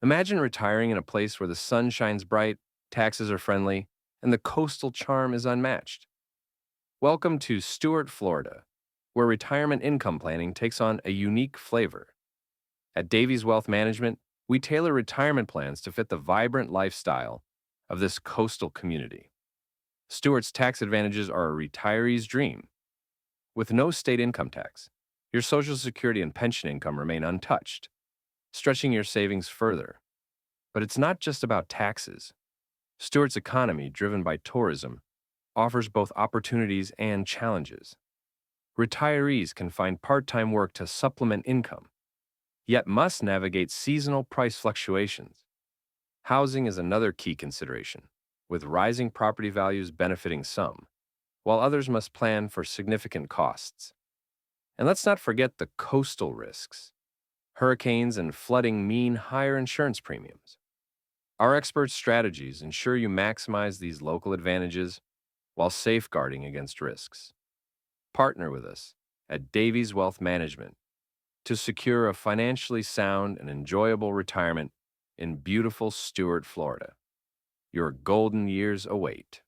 Imagine retiring in a place where the sun shines bright, taxes are friendly, and the coastal charm is unmatched. Welcome to Stuart, Florida, where retirement income planning takes on a unique flavor. At Davies Wealth Management, we tailor retirement plans to fit the vibrant lifestyle of this coastal community. Stuart's tax advantages are a retiree's dream. With no state income tax, your Social Security and pension income remain untouched, stretching your savings further. But it's not just about taxes. Stuart's economy, driven by tourism, offers both opportunities and challenges. Retirees can find part time work to supplement income, yet must navigate seasonal price fluctuations. Housing is another key consideration, with rising property values benefiting some, while others must plan for significant costs. And let's not forget the coastal risks. Hurricanes and flooding mean higher insurance premiums. Our expert strategies ensure you maximize these local advantages while safeguarding against risks. Partner with us at Davies Wealth Management to secure a financially sound and enjoyable retirement in beautiful Stuart, Florida. Your golden years await.